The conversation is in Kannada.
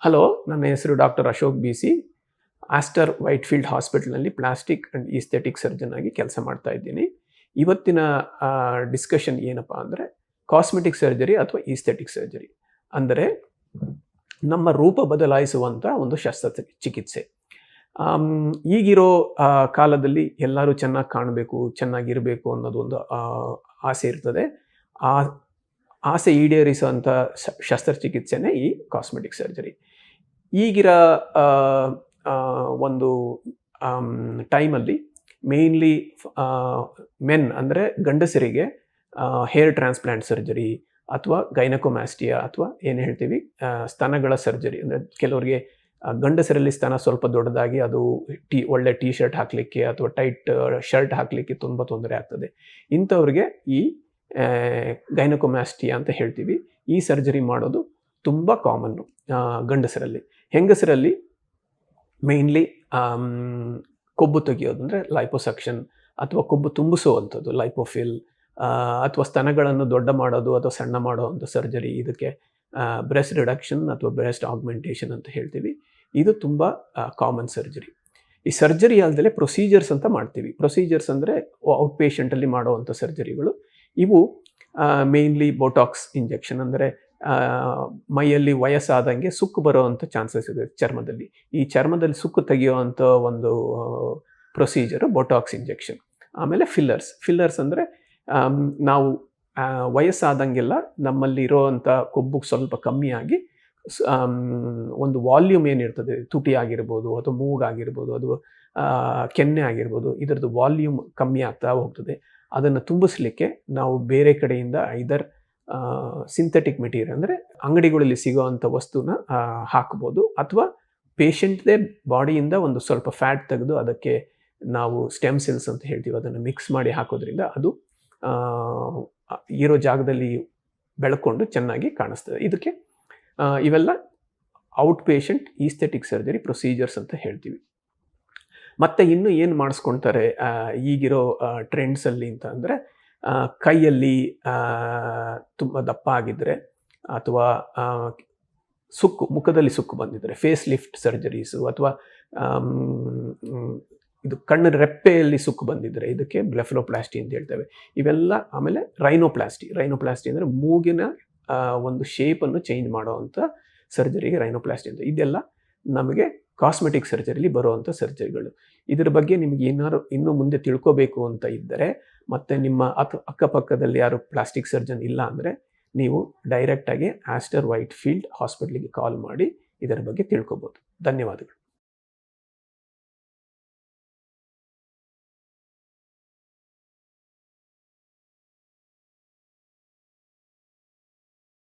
ಹಲೋ, ನನ್ನ ಹೆಸರು doctor Ashok BC. Aster Whitefield ಹಾಸ್ಪಿಟಲ್ನಲ್ಲಿ ಪ್ಲಾಸ್ಟಿಕ್ ಆ್ಯಂಡ್ ಈಸ್ಥೆಟಿಕ್ ಸರ್ಜನ್ ಆಗಿ ಕೆಲಸ ಮಾಡ್ತಾ ಇದ್ದೀನಿ. ಇವತ್ತಿನ ಡಿಸ್ಕಷನ್ ಏನಪ್ಪ ಅಂದರೆ ಕಾಸ್ಮೆಟಿಕ್ ಸರ್ಜರಿ ಅಥವಾ ಈಸ್ಥೆಟಿಕ್ ಸರ್ಜರಿ ಅಂದರೆ ನಮ್ಮ ರೂಪ ಬದಲಾಯಿಸುವಂಥ ಒಂದು ಶಸ್ತ್ರಚಿಕಿತ್ಸೆ. ಈಗಿರೋ ಕಾಲದಲ್ಲಿ ಎಲ್ಲರೂ ಚೆನ್ನಾಗಿ ಕಾಣಬೇಕು, ಚೆನ್ನಾಗಿರಬೇಕು ಅನ್ನೋದು ಒಂದು ಆಸೆ ಇರ್ತದೆ. ಆ ಆಸೆ ಈಡೇರಿಸುವಂಥ ಶಸ್ತ್ರಚಿಕಿತ್ಸೆನೇ ಈ ಕಾಸ್ಮೆಟಿಕ್ ಸರ್ಜರಿ. ಈಗಿರೋ ಒಂದು ಟೈಮಲ್ಲಿ ಮೇಯ್ನ್ಲಿ ಮೆನ್ ಅಂದರೆ ಗಂಡಸರಿಗೆ ಹೇರ್ ಟ್ರಾನ್ಸ್ಪ್ಲಾಂಟ್ ಸರ್ಜರಿ ಅಥವಾ ಗೈನಕೋಮ್ಯಾಸ್ಟಿಯಾ ಅಥವಾ ಏನು ಹೇಳ್ತೀವಿ ಸ್ತನಗಳ ಸರ್ಜರಿ. ಅಂದರೆ ಕೆಲವರಿಗೆ ಗಂಡಸರಲ್ಲಿ ಸ್ತನ ಸ್ವಲ್ಪ ದೊಡ್ಡದಾಗಿ ಅದು ಒಳ್ಳೆ ಟೀ ಶರ್ಟ್ ಹಾಕಲಿಕ್ಕೆ ಅಥವಾ ಟೈಟ್ ಶರ್ಟ್ ಹಾಕಲಿಕ್ಕೆ ತುಂಬ ತೊಂದರೆ ಆಗ್ತದೆ. ಇಂಥವ್ರಿಗೆ ಈ ಗೈನಕೋಮ್ಯಾಸ್ಟಿಯಾ ಅಂತ ಹೇಳ್ತೀವಿ. ಈ ಸರ್ಜರಿ ಮಾಡೋದು ತುಂಬ ಕಾಮನ್ನು ಗಂಡಸರಲ್ಲಿ. ಹೆಂಗಸರಲ್ಲಿ ಮೇಯ್ನ್ಲಿ ಕೊಬ್ಬು ತೆಗೆಯೋದು ಅಂದರೆ ಲೈಪೋಸಕ್ಷನ್ ಅಥವಾ ಕೊಬ್ಬು ತುಂಬಿಸುವಂಥದ್ದು ಲೈಪೋಫಿಲ್ ಅಥವಾ ಸ್ತನಗಳನ್ನು ದೊಡ್ಡ ಮಾಡೋದು ಅಥವಾ ಸಣ್ಣ ಮಾಡುವಂಥ ಸರ್ಜರಿ. ಇದಕ್ಕೆ ಬ್ರೆಸ್ಟ್ ರಿಡಕ್ಷನ್ ಅಥವಾ ಬ್ರೆಸ್ಟ್ ಆಗ್ಮೆಂಟೇಷನ್ ಅಂತ ಹೇಳ್ತೀವಿ. ಇದು ತುಂಬ ಕಾಮನ್ ಸರ್ಜರಿ. ಈ ಸರ್ಜರಿ ಅಲ್ಲದೆ ಪ್ರೊಸೀಜರ್ಸ್ ಅಂತ ಮಾಡ್ತೀವಿ. ಪ್ರೊಸೀಜರ್ಸ್ ಅಂದರೆ ಔಟ್ ಪೇಷಂಟಲ್ಲಿ ಮಾಡುವಂಥ ಸರ್ಜರಿಗಳು. ಇವು ಮೇಯ್ನ್ಲಿ ಬೋಟಾಕ್ಸ್ ಇಂಜೆಕ್ಷನ್ ಅಂದರೆ ಮೈಯಲ್ಲಿ ವಯಸ್ಸಾದಂಗೆ ಸುಕ್ಕು ಬರೋವಂಥ ಚಾನ್ಸಸ್ ಇದೆ ಚರ್ಮದಲ್ಲಿ. ಈ ಚರ್ಮದಲ್ಲಿ ಸುಕ್ಕು ತೆಗೆಯುವಂಥ ಒಂದು ಪ್ರೊಸೀಜರು ಬೋಟಾಕ್ಸ್ ಇಂಜೆಕ್ಷನ್. ಆಮೇಲೆ ಫಿಲ್ಲರ್ಸ್ ಅಂದರೆ ನಾವು ವಯಸ್ಸಾದಂಗೆಲ್ಲ ನಮ್ಮಲ್ಲಿ ಇರೋವಂಥ ಕೊಬ್ಬು ಸ್ವಲ್ಪ ಕಮ್ಮಿಯಾಗಿ ಒಂದು ವಾಲ್ಯೂಮ್ ಏನಿರ್ತದೆ, ತುಟಿ ಆಗಿರ್ಬೋದು ಅಥವಾ ಮೂಗಾಗಿರ್ಬೋದು ಅಥವಾ ಕೆನ್ನೆ ಆಗಿರ್ಬೋದು, ಇದರದ್ದು ವಾಲ್ಯೂಮ್ ಕಮ್ಮಿ ಆಗ್ತಾ ಹೋಗ್ತದೆ. ಅದನ್ನು ತುಂಬಿಸ್ಲಿಕ್ಕೆ ನಾವು ಬೇರೆ ಕಡೆಯಿಂದ ಐದರ್ ಸಿಂಥೆಟಿಕ್ ಮೆಟೀರಿಯಲ್ ಅಂದರೆ ಅಂಗಡಿಗಳಲ್ಲಿ ಸಿಗೋವಂಥ ವಸ್ತುನ ಹಾಕ್ಬೋದು ಅಥವಾ ಪೇಷಂಟ್ದೇ ಬಾಡಿಯಿಂದ ಒಂದು ಸ್ವಲ್ಪ ಫ್ಯಾಟ್ ತೆಗೆದು ಅದಕ್ಕೆ ನಾವು ಸ್ಟೆಮ್ ಸೆಲ್ಸ್ ಅಂತ ಹೇಳ್ತೀವಿ, ಅದನ್ನು ಮಿಕ್ಸ್ ಮಾಡಿ ಹಾಕೋದ್ರಿಂದ ಅದು ಇರೋ ಜಾಗದಲ್ಲಿ ಬೆಳ್ಕೊಂಡು ಚೆನ್ನಾಗಿ ಕಾಣಿಸ್ತದೆ. ಇದಕ್ಕೆ ಇವೆಲ್ಲ out patient aesthetic surgery procedures ಅಂತ ಹೇಳ್ತೀವಿ. ಮತ್ತು ಇನ್ನು ಏನು ಮಾಡಿಸ್ಕೊಳ್ತಾರೆ ಈಗಿರೋ ಟ್ರೆಂಡ್ಸಲ್ಲಿ ಅಂತ ಅಂದರೆ ಕೈಯಲ್ಲಿ ತುಂಬ ದಪ್ಪ ಆಗಿದ್ದರೆ ಅಥವಾ ಮುಖದಲ್ಲಿ ಸುಕ್ಕು ಬಂದಿದ್ದರೆ ಫೇಸ್ ಲಿಫ್ಟ್ ಸರ್ಜರೀಸು ಅಥವಾ ಇದು ಕಣ್ಣಿನ ರೆಪ್ಪೆಯಲ್ಲಿ ಸುಕ್ಕು ಬಂದಿದ್ದರೆ ಇದಕ್ಕೆ ಬ್ಲೆಫಲೋಪ್ಲಾಸ್ಟಿ ಅಂತ ಹೇಳ್ತೇವೆ. ಇವೆಲ್ಲ ಆಮೇಲೆ ರೈನೋಪ್ಲಾಸ್ಟಿ ಅಂದರೆ ಮೂಗಿನ ಒಂದು ಶೇಪನ್ನು ಚೇಂಜ್ ಮಾಡುವಂಥ ಸರ್ಜರಿಗೆ ರೈನೋಪ್ಲಾಸ್ಟಿ ಅಂತ. ಇದೆಲ್ಲ ನಮಗೆ ಕಾಸ್ಮೆಟಿಕ್ ಸರ್ಜರಿಲಿ ಬರುವಂಥ ಸರ್ಜರಿಗಳು. ಇದರ ಬಗ್ಗೆ ನಿಮಗೆ ಏನಾದ್ರು ಇನ್ನೂ ಮುಂದೆ ತಿಳ್ಕೋಬೇಕು ಅಂತ ಇದ್ದರೆ ಮತ್ತು ನಿಮ್ಮ ಅಕ್ಕಪಕ್ಕದಲ್ಲಿ ಯಾರು ಪ್ಲಾಸ್ಟಿಕ್ ಸರ್ಜನ್ ಇಲ್ಲ ಅಂದರೆ ನೀವು ಡೈರೆಕ್ಟಾಗಿ ಆಸ್ಟರ್ ವೈಟ್ಫೀಲ್ಡ್ ಹಾಸ್ಪಿಟ್ಲಿಗೆ ಕಾಲ್ ಮಾಡಿ ಇದರ ಬಗ್ಗೆ ತಿಳ್ಕೊಬೋದು. ಧನ್ಯವಾದಗಳು.